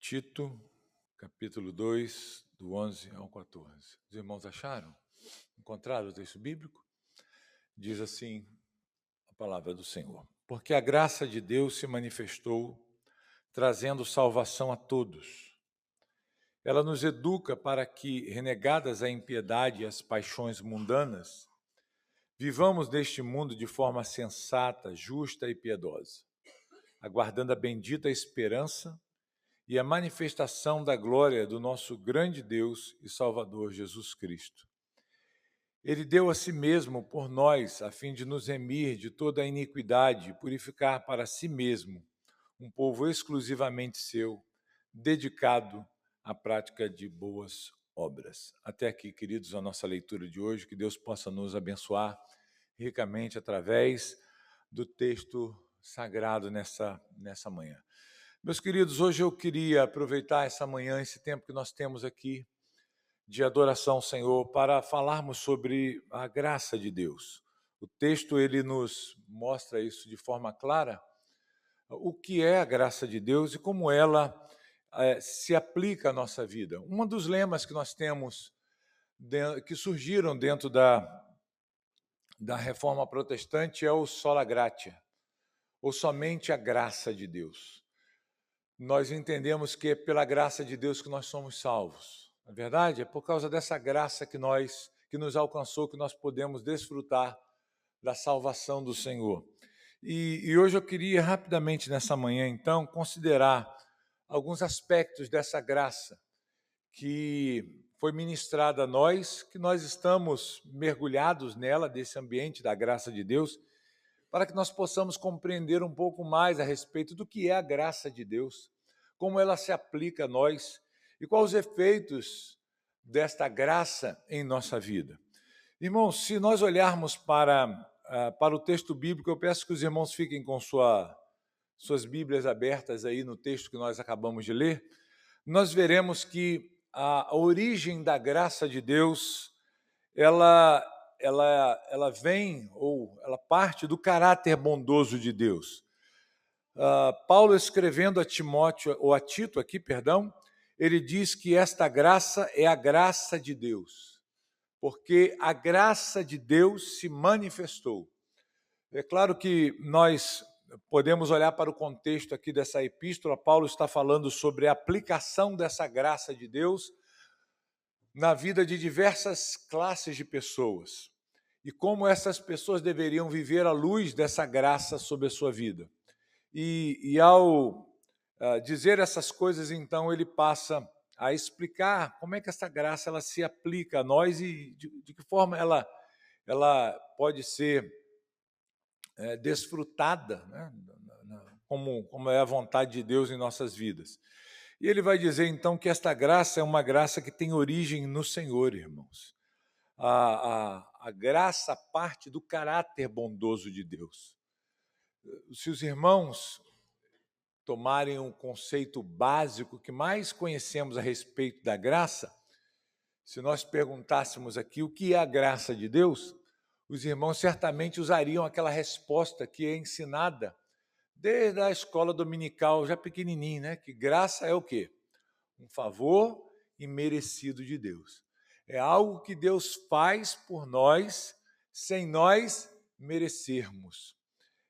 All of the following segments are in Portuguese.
Tito, capítulo 2, do 11 ao 14. Os irmãos acharam? Encontraram o texto bíblico? Diz assim a palavra do Senhor. Porque a graça de Deus se manifestou, trazendo salvação a todos. Ela nos educa para que, renegadas a impiedade e as paixões mundanas, vivamos neste mundo de forma sensata, justa e piedosa, aguardando a bendita esperança e a manifestação da glória do nosso grande Deus e Salvador Jesus Cristo. Ele deu a si mesmo por nós, a fim de nos remir de toda a iniquidade e purificar para si mesmo um povo exclusivamente seu, dedicado à prática de boas obras. Até aqui, queridos, a nossa leitura de hoje, que Deus possa nos abençoar ricamente através do texto sagrado nessa manhã. Meus queridos, hoje eu queria aproveitar essa manhã, esse tempo que nós temos aqui de adoração ao Senhor, para falarmos sobre a graça de Deus. O texto, ele nos mostra isso de forma clara, o que é a graça de Deus e como ela se aplica à nossa vida. Um dos lemas que nós temos, que surgiram dentro da Reforma Protestante, é o sola gratia, ou somente a graça de Deus. Nós entendemos que é pela graça de Deus que nós somos salvos. Na verdade, é por causa dessa graça que nos alcançou, que nós podemos desfrutar da salvação do Senhor. E hoje eu queria rapidamente nessa manhã, então, considerar alguns aspectos dessa graça que foi ministrada a nós, que nós estamos mergulhados nela, desse ambiente da graça de Deus, para que nós possamos compreender um pouco mais a respeito do que é a graça de Deus, como ela se aplica a nós e quais os efeitos desta graça em nossa vida. Irmãos, se nós olharmos para o texto bíblico, eu peço que os irmãos fiquem com suas Bíblias abertas aí no texto que nós acabamos de ler, nós veremos que a origem da graça de Deus, ela vem, ou ela parte do caráter bondoso de Deus. Paulo, escrevendo a Timóteo, ou a Tito aqui, perdão, ele diz que esta graça é a graça de Deus, porque a graça de Deus se manifestou. É claro que nós podemos olhar para o contexto aqui dessa epístola. Paulo está falando sobre a aplicação dessa graça de Deus na vida de diversas classes de pessoas e como essas pessoas deveriam viver à luz dessa graça sobre a sua vida. E ao dizer essas coisas, então, ele passa a explicar como é que essa graça ela se aplica a nós e de que forma ela pode ser desfrutada, né, como é a vontade de Deus em nossas vidas. E ele vai dizer, então, que esta graça é uma graça que tem origem no Senhor, irmãos. A graça parte do caráter bondoso de Deus. Se os irmãos tomarem um conceito básico que mais conhecemos a respeito da graça, se nós perguntássemos aqui o que é a graça de Deus, os irmãos certamente usariam aquela resposta que é ensinada desde a escola dominical, já pequenininho, né? Que graça é o quê? Um favor imerecido de Deus. É algo que Deus faz por nós sem nós merecermos.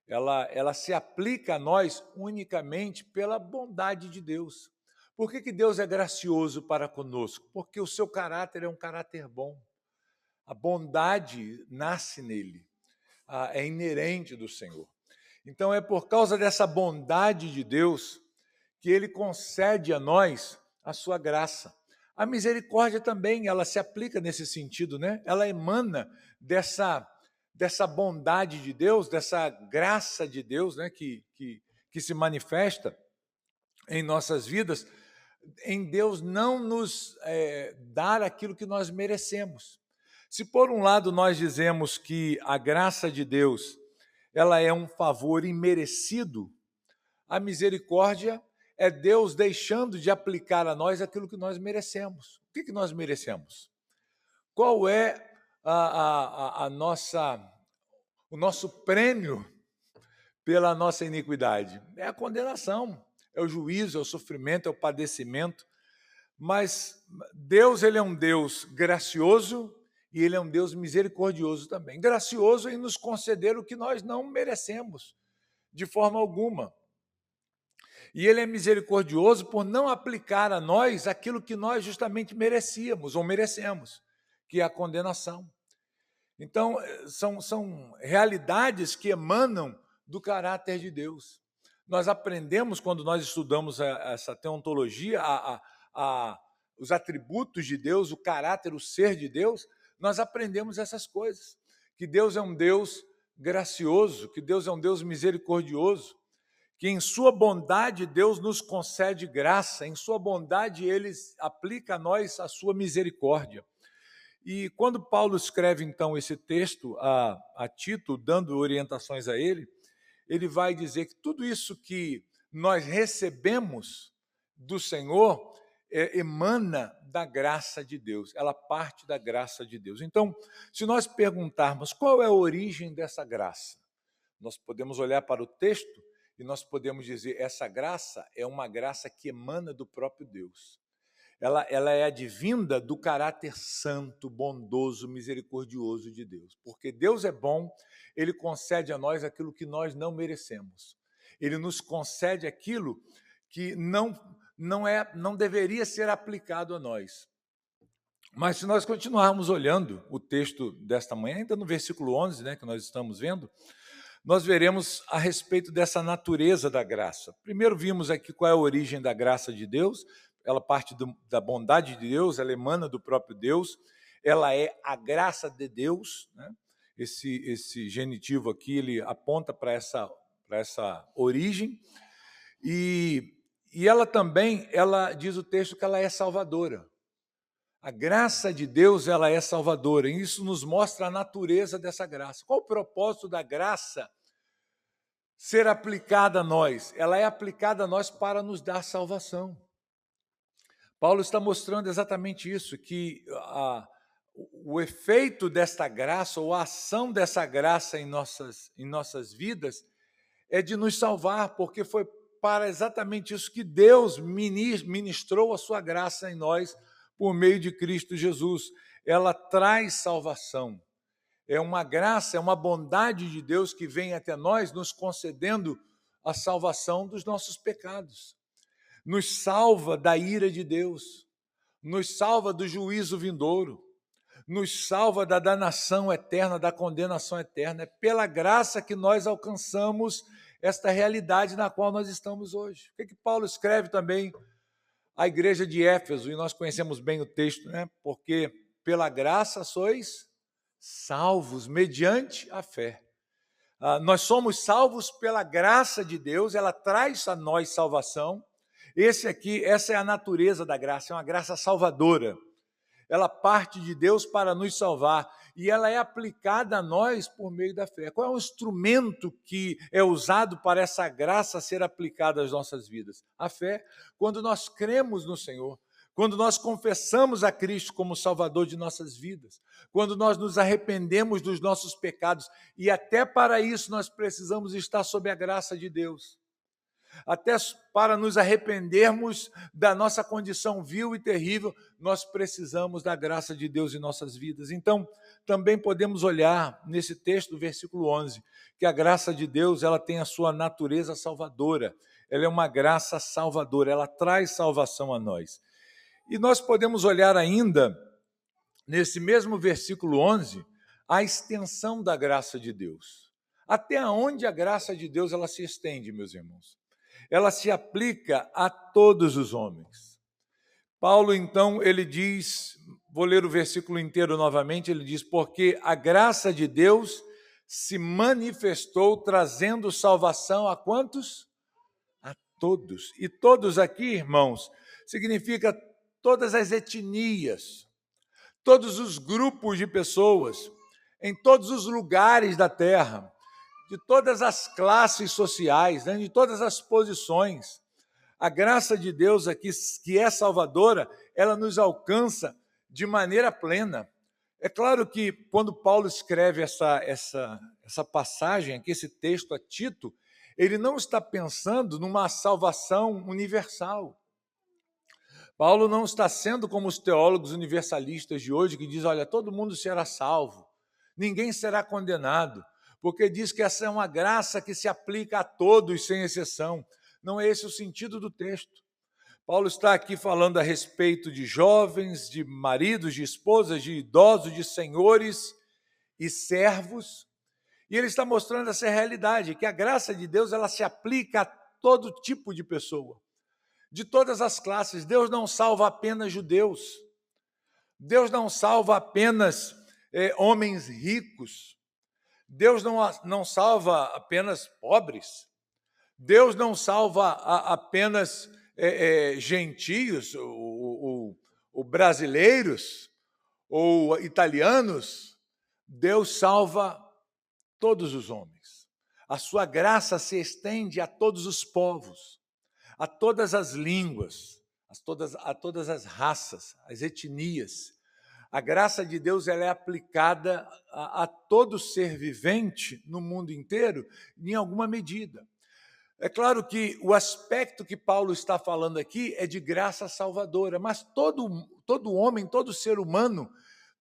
Ela se aplica a nós unicamente pela bondade de Deus. Por que Deus é gracioso para conosco? Porque o seu caráter é um caráter bom. A bondade nasce nele, é inerente do Senhor. Então é por causa dessa bondade de Deus que ele concede a nós a sua graça. A misericórdia também, ela se aplica nesse sentido, né? Ela emana dessa bondade de Deus, dessa graça de Deus, né? que se manifesta em nossas vidas, em Deus não nos dar aquilo que nós merecemos. Se por um lado nós dizemos que a graça de Deus ela é um favor imerecido, a misericórdia é Deus deixando de aplicar a nós aquilo que nós merecemos. O que nós merecemos? Qual é o nosso prêmio pela nossa iniquidade? É a condenação, é o juízo, é o sofrimento, é o padecimento. Mas Deus, ele é um Deus gracioso e ele é um Deus misericordioso também. Gracioso em nos conceder o que nós não merecemos, de forma alguma. E ele é misericordioso por não aplicar a nós aquilo que nós justamente merecíamos ou merecemos, que é a condenação. Então, são realidades que emanam do caráter de Deus. Nós aprendemos, quando nós estudamos essa teontologia, os atributos de Deus, o caráter, o ser de Deus, nós aprendemos essas coisas. Que Deus é um Deus gracioso, que Deus é um Deus misericordioso, que em sua bondade Deus nos concede graça, em sua bondade Ele aplica a nós a sua misericórdia. E quando Paulo escreve, então, esse texto a Tito, dando orientações a ele vai dizer que tudo isso que nós recebemos do Senhor emana da graça de Deus, ela parte da graça de Deus. Então, se nós perguntarmos qual é a origem dessa graça, nós podemos olhar para o texto e nós podemos dizer, essa graça é uma graça que emana do próprio Deus. Ela é advinda do caráter santo, bondoso, misericordioso de Deus. Porque Deus é bom, Ele concede a nós aquilo que nós não merecemos. Ele nos concede aquilo que não deveria ser aplicado a nós. Mas se nós continuarmos olhando o texto desta manhã, ainda no versículo 11, que nós estamos vendo, nós veremos a respeito dessa natureza da graça. Primeiro vimos aqui qual é a origem da graça de Deus. Ela parte da bondade de Deus, ela emana do próprio Deus, ela é a graça de Deus. Esse genitivo aqui, ele aponta para essa origem. E ela também, diz o texto que ela é salvadora. A graça de Deus, ela é salvadora, e isso nos mostra a natureza dessa graça. Qual o propósito da graça ser aplicada a nós? Ela é aplicada a nós para nos dar salvação. Paulo está mostrando exatamente isso, que o efeito desta graça, ou a ação dessa graça em nossas vidas, é de nos salvar, porque foi para exatamente isso que Deus ministrou a sua graça em nós, por meio de Cristo Jesus. Ela traz salvação. É uma graça, é uma bondade de Deus que vem até nós, nos concedendo a salvação dos nossos pecados. Nos salva da ira de Deus, nos salva do juízo vindouro, nos salva da danação eterna, da condenação eterna. É pela graça que nós alcançamos esta realidade na qual nós estamos hoje. O que Paulo escreve também à igreja de Éfeso, e nós conhecemos bem o texto, porque pela graça sois salvos, mediante a fé. Nós somos salvos pela graça de Deus, ela traz a nós salvação. Essa é a natureza da graça, é uma graça salvadora. Ela parte de Deus para nos salvar e ela é aplicada a nós por meio da fé. Qual é o instrumento que é usado para essa graça ser aplicada às nossas vidas? A fé. Quando nós cremos no Senhor, quando nós confessamos a Cristo como Salvador de nossas vidas, quando nós nos arrependemos dos nossos pecados, e até para isso nós precisamos estar sob a graça de Deus. Até para nos arrependermos da nossa condição vil e terrível, nós precisamos da graça de Deus em nossas vidas. Então, também podemos olhar nesse texto do versículo 11, que a graça de Deus ela tem a sua natureza salvadora. Ela é uma graça salvadora, ela traz salvação a nós. E nós podemos olhar ainda, nesse mesmo versículo 11, a extensão da graça de Deus. Até onde a graça de Deus ela se estende, meus irmãos? Ela se aplica a todos os homens. Paulo, então, ele diz, vou ler o versículo inteiro novamente, ele diz, porque a graça de Deus se manifestou trazendo salvação a quantos? A todos. E todos aqui, irmãos, significa todas as etnias, todos os grupos de pessoas, em todos os lugares da terra, de todas as classes sociais, de todas as posições. A graça de Deus aqui, que é salvadora, ela nos alcança de maneira plena. É claro que quando Paulo escreve essa passagem aqui, esse texto a Tito, ele não está pensando numa salvação universal. Paulo não está sendo como os teólogos universalistas de hoje, que dizem, olha, todo mundo será salvo, ninguém será condenado, porque diz que essa é uma graça que se aplica a todos, sem exceção. Não é esse o sentido do texto. Paulo está aqui falando a respeito de jovens, de maridos, de esposas, de idosos, de senhores e servos, e ele está mostrando essa realidade, que a graça de Deus ela se aplica a todo tipo de pessoa, de todas as classes. Deus não salva apenas judeus, Deus não salva apenas homens ricos, Deus não salva apenas pobres, Deus não salva apenas gentios, ou brasileiros, ou italianos. Deus salva todos os homens. A sua graça se estende a todos os povos, a todas as línguas, a todas as raças, as etnias. A graça de Deus ela é aplicada a todo ser vivente no mundo inteiro, em alguma medida. É claro que o aspecto que Paulo está falando aqui é de graça salvadora, mas todo homem, todo ser humano,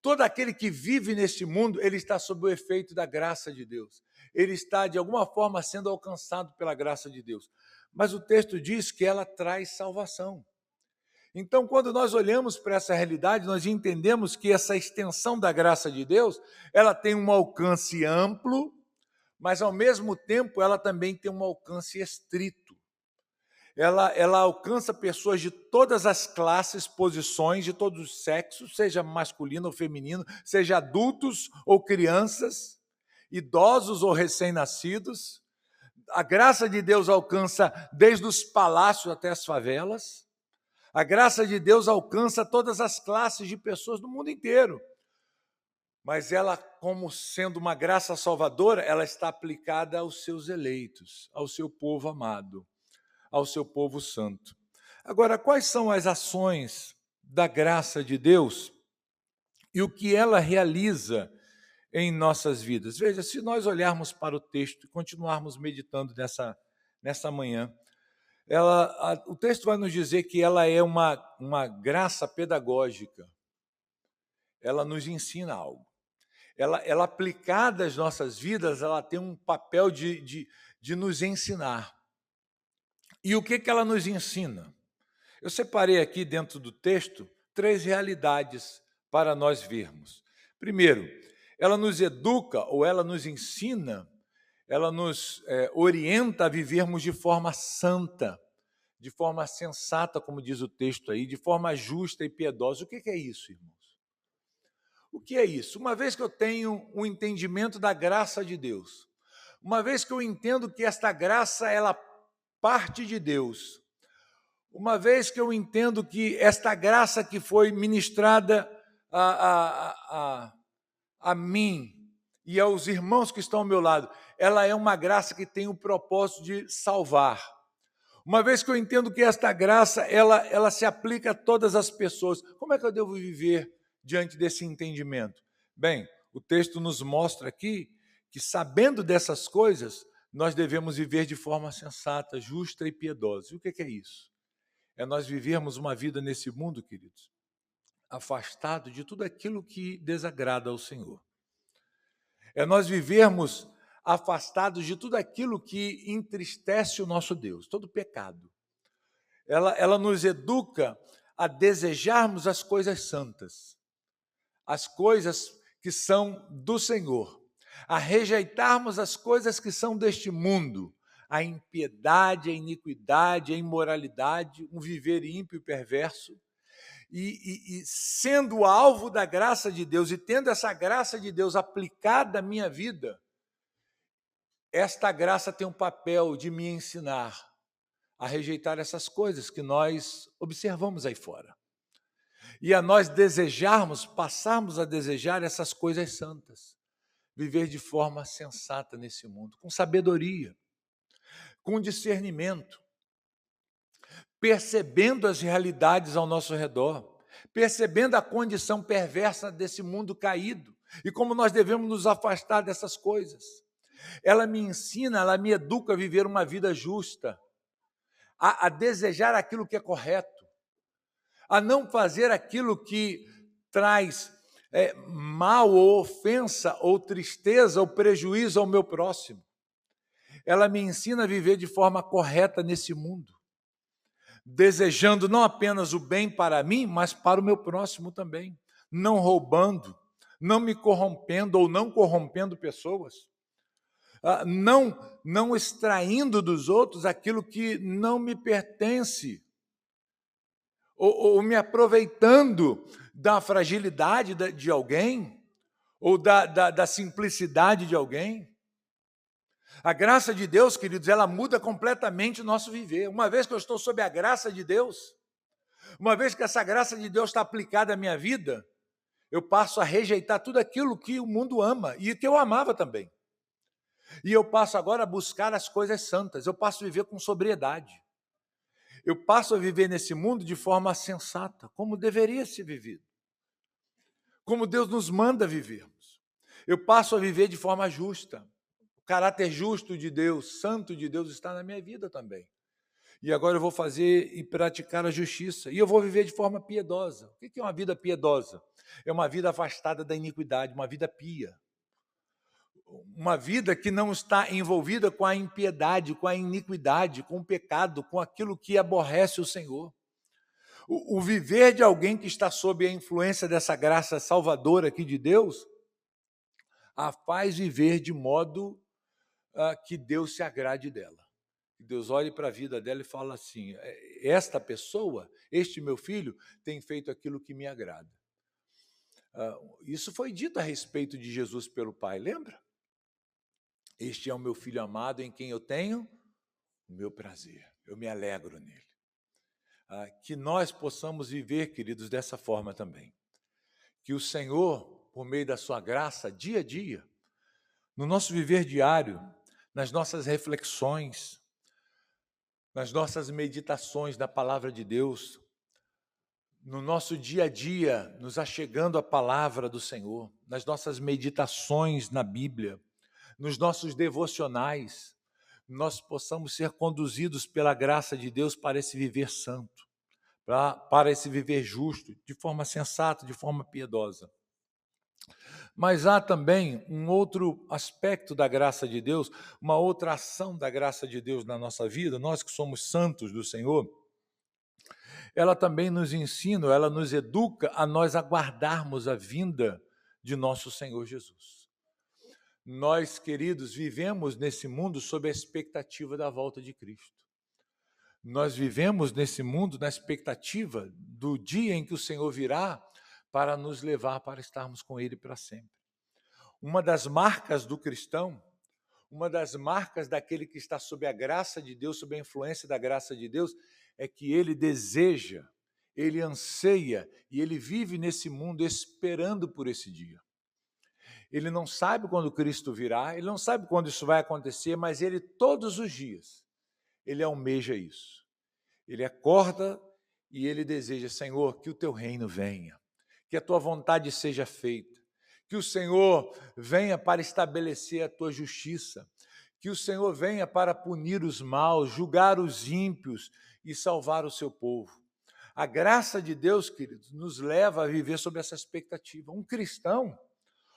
todo aquele que vive neste mundo, ele está sob o efeito da graça de Deus. Ele está, de alguma forma, sendo alcançado pela graça de Deus. Mas o texto diz que ela traz salvação. Então, quando nós olhamos para essa realidade, nós entendemos que essa extensão da graça de Deus, ela tem um alcance amplo, mas, ao mesmo tempo, ela também tem um alcance estrito. Ela alcança pessoas de todas as classes, posições, de todos os sexos, seja masculino ou feminino, seja adultos ou crianças, idosos ou recém-nascidos. A graça de Deus alcança desde os palácios até as favelas. A graça de Deus alcança todas as classes de pessoas do mundo inteiro. Mas ela, como sendo uma graça salvadora, ela está aplicada aos seus eleitos, ao seu povo amado, ao seu povo santo. Agora, quais são as ações da graça de Deus e o que ela realiza em nossas vidas? Veja, se nós olharmos para o texto e continuarmos meditando nessa manhã, o texto vai nos dizer que ela é uma graça pedagógica. Ela nos ensina algo. Ela aplicada às nossas vidas, ela tem um papel de nos ensinar. E o que ela nos ensina? Eu separei aqui dentro do texto 3 realidades para nós vermos. Primeiro, ela nos educa ou ela nos ensina, ela nos orienta a vivermos de forma santa, de forma sensata, como diz o texto aí, de forma justa e piedosa. O que é isso, irmãos? O que é isso? Uma vez que eu tenho um entendimento da graça de Deus, uma vez que eu entendo que esta graça ela parte de Deus, uma vez que eu entendo que esta graça que foi ministrada a mim e aos irmãos que estão ao meu lado, ela é uma graça que tem o propósito de salvar. Uma vez que eu entendo que esta graça ela se aplica a todas as pessoas, como é que eu devo viver diante desse entendimento? Bem, o texto nos mostra aqui que, sabendo dessas coisas, nós devemos viver de forma sensata, justa e piedosa. E o que é isso? É nós vivermos uma vida nesse mundo, queridos, afastado de tudo aquilo que desagrada ao Senhor. É nós vivermos afastados de tudo aquilo que entristece o nosso Deus, todo pecado. Ela nos educa a desejarmos as coisas santas, as coisas que são do Senhor, a rejeitarmos as coisas que são deste mundo, a impiedade, a iniquidade, a imoralidade, um viver ímpio e perverso, e sendo alvo da graça de Deus e tendo essa graça de Deus aplicada à minha vida, esta graça tem um papel de me ensinar a rejeitar essas coisas que nós observamos aí fora. E a nós desejarmos, passarmos a desejar essas coisas santas. Viver de forma sensata nesse mundo, com sabedoria, com discernimento, percebendo as realidades ao nosso redor, percebendo a condição perversa desse mundo caído e como nós devemos nos afastar dessas coisas. Ela me ensina, ela me educa a viver uma vida justa, a desejar aquilo que é correto, a não fazer aquilo que traz mal ou ofensa ou tristeza ou prejuízo ao meu próximo. Ela me ensina a viver de forma correta nesse mundo, desejando não apenas o bem para mim, mas para o meu próximo também, não roubando, não me corrompendo ou não corrompendo pessoas, não extraindo dos outros aquilo que não me pertence, ou me aproveitando da fragilidade de alguém, ou da simplicidade de alguém. A graça de Deus, queridos, ela muda completamente o nosso viver. Uma vez que eu estou sob a graça de Deus, uma vez que essa graça de Deus está aplicada à minha vida, eu passo a rejeitar tudo aquilo que o mundo ama e que eu amava também. E eu passo agora a buscar as coisas santas, eu passo a viver com sobriedade. Eu passo a viver nesse mundo de forma sensata, como deveria ser vivido, como Deus nos manda vivermos. Eu passo a viver de forma justa. O caráter justo de Deus, santo de Deus, está na minha vida também. E agora eu vou fazer e praticar a justiça. E eu vou viver de forma piedosa. O que é uma vida piedosa? É uma vida afastada da iniquidade, uma vida pia. Uma vida que não está envolvida com a impiedade, com a iniquidade, com o pecado, com aquilo que aborrece o Senhor. O viver de alguém que está sob a influência dessa graça salvadora aqui de Deus, a faz viver de modo que Deus se agrade dela. Deus olhe para a vida dela e fala assim: esta pessoa, este meu filho, tem feito aquilo que me agrada. Isso foi dito a respeito de Jesus pelo Pai, lembra? Este é o meu filho amado em quem eu tenho o meu prazer, eu me alegro nele. Que nós possamos viver, queridos, dessa forma também. Que o Senhor, por meio da sua graça, dia a dia, no nosso viver diário, nas nossas reflexões, nas nossas meditações da palavra de Deus, no nosso dia a dia, nos achegando à palavra do Senhor, nas nossas meditações na Bíblia, nos nossos devocionais, nós possamos ser conduzidos pela graça de Deus para esse viver santo, para esse viver justo, de forma sensata, de forma piedosa. Mas há também um outro aspecto da graça de Deus, uma outra ação da graça de Deus na nossa vida, nós que somos santos do Senhor, ela também nos ensina, ela nos educa a nós aguardarmos a vinda de nosso Senhor Jesus. Nós, queridos, vivemos nesse mundo sob a expectativa da volta de Cristo. Nós vivemos nesse mundo na expectativa do dia em que o Senhor virá para nos levar para estarmos com Ele para sempre. Uma das marcas do cristão, uma das marcas daquele que está sob a graça de Deus, sob a influência da graça de Deus, é que ele deseja, ele anseia e ele vive nesse mundo esperando por esse dia. Ele não sabe quando Cristo virá, ele não sabe quando isso vai acontecer, mas ele todos os dias, ele almeja isso. Ele acorda e ele deseja: Senhor, que o teu reino venha, que a tua vontade seja feita, que o Senhor venha para estabelecer a tua justiça, que o Senhor venha para punir os maus, julgar os ímpios e salvar o seu povo. A graça de Deus, queridos, nos leva a viver sob essa expectativa. Um cristão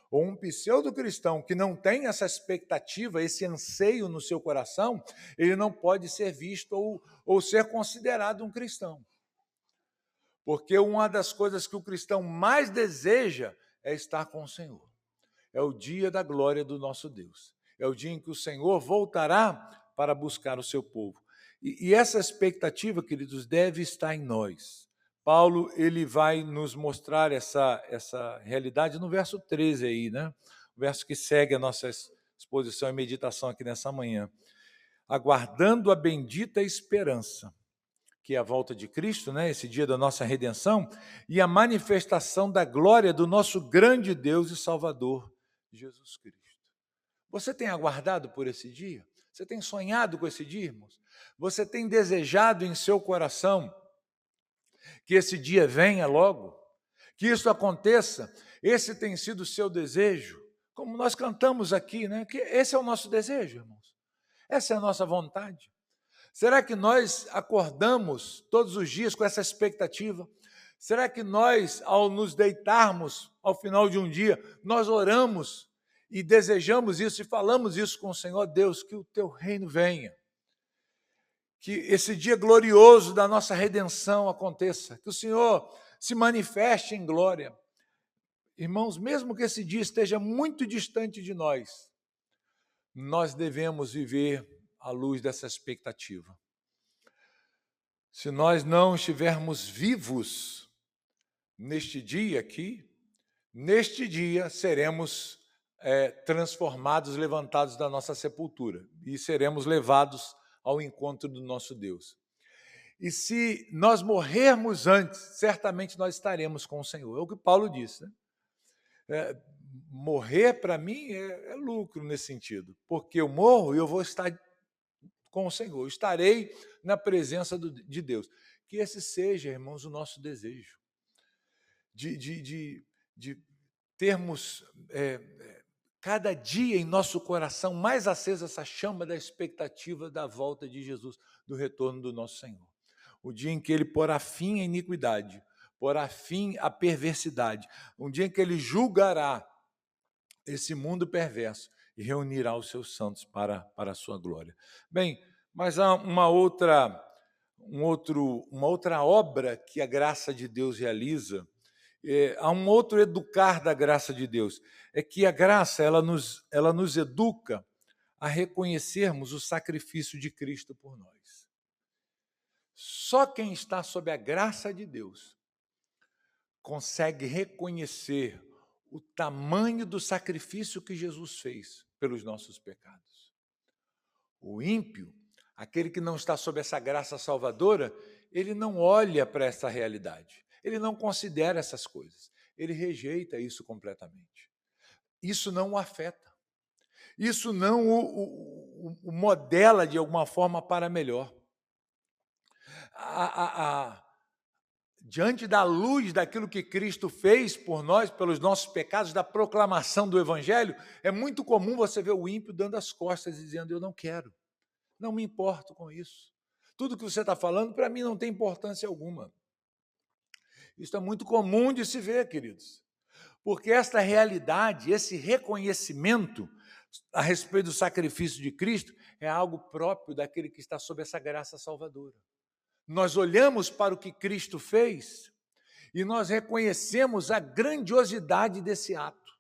ou um pseudo-cristão que não tem essa expectativa, esse anseio no seu coração, ele não pode ser visto ou ser considerado um cristão. Porque uma das coisas que o cristão mais deseja é estar com o Senhor. É o dia da glória do nosso Deus. É o dia em que o Senhor voltará para buscar o seu povo. E essa expectativa, queridos, deve estar em nós. Paulo, ele vai nos mostrar essa realidade no verso 13 aí, né? O verso que segue a nossa exposição e meditação aqui nessa manhã. Aguardando a bendita esperança, que é a volta de Cristo, né? Esse dia da nossa redenção, e a manifestação da glória do nosso grande Deus e Salvador, Jesus Cristo. Você tem aguardado por esse dia? Você tem sonhado com esse dia, irmãos? Você tem desejado em seu coração que esse dia venha logo? Que isso aconteça? Esse tem sido o seu desejo? como nós cantamos aqui, né? Que esse é o nosso desejo, irmãos. Essa é a nossa vontade. Será que nós acordamos todos os dias com essa expectativa? Será que nós, ao nos deitarmos ao final de um dia, nós oramos e desejamos isso e falamos isso com o Senhor? Deus, que o teu reino venha, que esse dia glorioso da nossa redenção aconteça, que o Senhor se manifeste em glória. Irmãos, mesmo que esse dia esteja muito distante de nós, nós devemos viver à luz dessa expectativa. Se nós não estivermos vivos neste dia aqui, neste dia seremos transformados, levantados da nossa sepultura e seremos levados ao encontro do nosso Deus. E se nós morrermos antes, certamente nós estaremos com o Senhor. É o que Paulo disse, né? Morrer, para mim, é lucro nesse sentido, porque eu morro e eu vou estar com o Senhor, eu estarei na presença de Deus. Que esse seja, irmãos, o nosso desejo, de termos cada dia em nosso coração mais acesa essa chama da expectativa da volta de Jesus, do retorno do nosso Senhor. O dia em que Ele porá fim à iniquidade, porá fim à perversidade, um dia em que Ele julgará esse mundo perverso e reunirá os seus santos para a sua glória. Bem, mas há uma outra obra que a graça de Deus realiza, há um outro educar da graça de Deus, é que a graça ela nos educa a reconhecermos o sacrifício de Cristo por nós. Só quem está sob a graça de Deus consegue reconhecer o tamanho do sacrifício que Jesus fez pelos nossos pecados. O ímpio, aquele que não está sob essa graça salvadora, ele não olha para essa realidade, ele não considera essas coisas, ele rejeita isso completamente. Isso não o afeta, isso não o modela de alguma forma para melhor. Diante da luz daquilo que Cristo fez por nós, pelos nossos pecados, da proclamação do Evangelho, é muito comum você ver o ímpio dando as costas e dizendo, eu não quero, não me importo com isso. Tudo que você está falando, para mim, não tem importância alguma. Isso é muito comum de se ver, queridos, porque esta realidade, esse reconhecimento a respeito do sacrifício de Cristo, é algo próprio daquele que está sob essa graça salvadora. Nós olhamos para o que Cristo fez e nós reconhecemos a grandiosidade desse ato,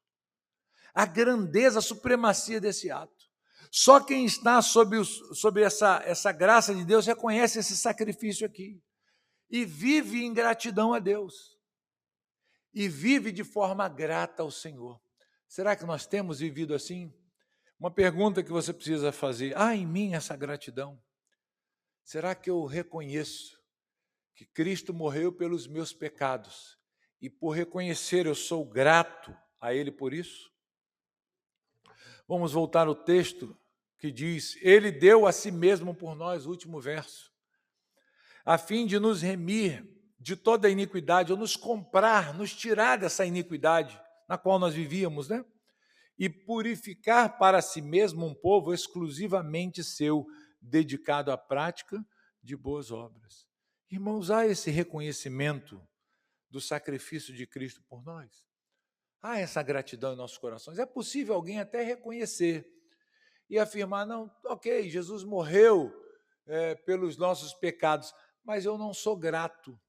a grandeza, a supremacia desse ato. Só quem está sob essa graça de Deus reconhece esse sacrifício aqui e vive em gratidão a Deus e vive de forma grata ao Senhor. Será que nós temos vivido assim? Uma pergunta que você precisa fazer, há em mim essa gratidão? Será que eu reconheço que Cristo morreu pelos meus pecados e por reconhecer eu sou grato a Ele por isso? Vamos voltar ao texto que diz, Ele deu a si mesmo por nós, o último verso, a fim de nos remir de toda a iniquidade, ou nos comprar, nos tirar dessa iniquidade na qual nós vivíamos, né? E purificar para si mesmo um povo exclusivamente seu, dedicado à prática de boas obras. Irmãos, há esse reconhecimento do sacrifício de Cristo por nós? Há essa gratidão em nossos corações? É possível alguém até reconhecer e afirmar, não, ok, Jesus morreu pelos nossos pecados, mas eu não sou grato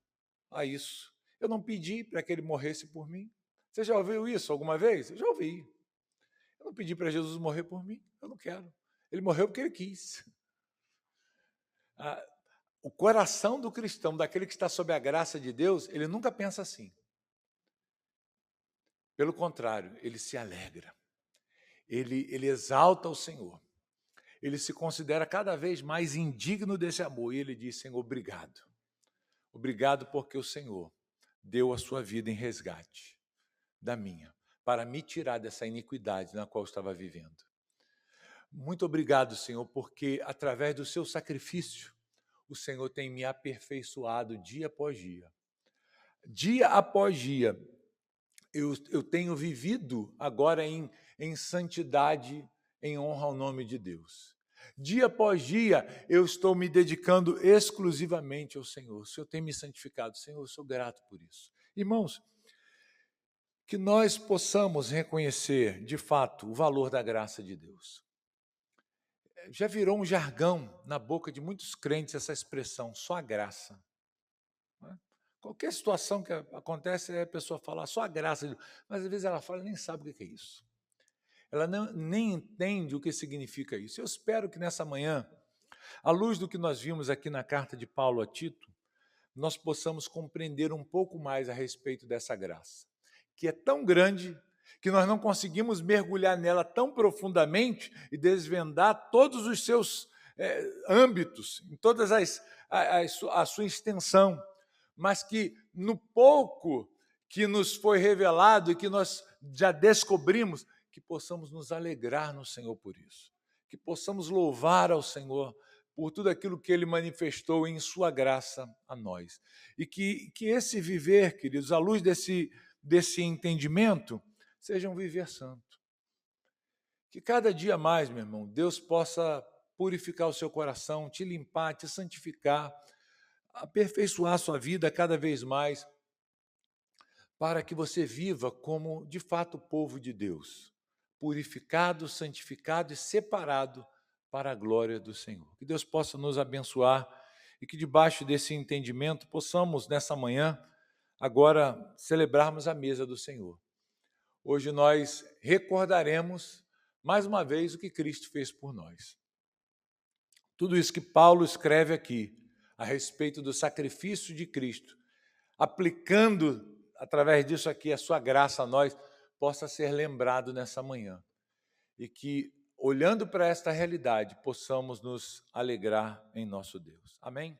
a isso. Eu não pedi para que Ele morresse por mim. Você já ouviu isso alguma vez? Eu já ouvi. Eu não pedi para Jesus morrer por mim, eu não quero. Ele morreu porque Ele quis. O coração do cristão, daquele que está sob a graça de Deus, ele nunca pensa assim. Pelo contrário, ele se alegra. Ele exalta o Senhor. Ele se considera cada vez mais indigno desse amor. E ele diz, Senhor, obrigado. Obrigado porque o Senhor deu a sua vida em resgate da minha, para me tirar dessa iniquidade na qual eu estava vivendo. Muito obrigado, Senhor, porque através do seu sacrifício, o Senhor tem me aperfeiçoado dia após dia. Dia após dia, eu tenho vivido agora em santidade, em honra ao nome de Deus. Dia após dia, eu estou me dedicando exclusivamente ao Senhor. O Senhor tem me santificado. Senhor, eu sou grato por isso. Irmãos, que nós possamos reconhecer, de fato, o valor da graça de Deus. Já virou um jargão na boca de muitos crentes essa expressão, só a graça. Qualquer situação que acontece, a pessoa fala, só a graça de Deus. Mas às vezes ela fala, nem sabe o que é isso. Ela nem entende o que significa isso. Eu espero que nessa manhã, à luz do que nós vimos aqui na carta de Paulo a Tito, nós possamos compreender um pouco mais a respeito dessa graça, que é tão grande que nós não conseguimos mergulhar nela tão profundamente e desvendar todos os seus âmbitos, em todas a sua extensão, mas que no pouco que nos foi revelado e que nós já descobrimos, que possamos nos alegrar no Senhor por isso, que possamos louvar ao Senhor por tudo aquilo que Ele manifestou em sua graça a nós. E que esse viver, queridos, à luz desse entendimento, seja um viver santo. Que cada dia mais, meu irmão, Deus possa purificar o seu coração, te limpar, te santificar, aperfeiçoar a sua vida cada vez mais, para que você viva como, de fato, povo de Deus, purificado, santificado e separado para a glória do Senhor. Que Deus possa nos abençoar e que, debaixo desse entendimento, possamos, nessa manhã, agora celebrarmos a mesa do Senhor. Hoje nós recordaremos, mais uma vez, o que Cristo fez por nós. Tudo isso que Paulo escreve aqui, a respeito do sacrifício de Cristo, aplicando, através disso aqui, a sua graça a nós, possa ser lembrado nessa manhã. E que, olhando para esta realidade, possamos nos alegrar em nosso Deus. Amém?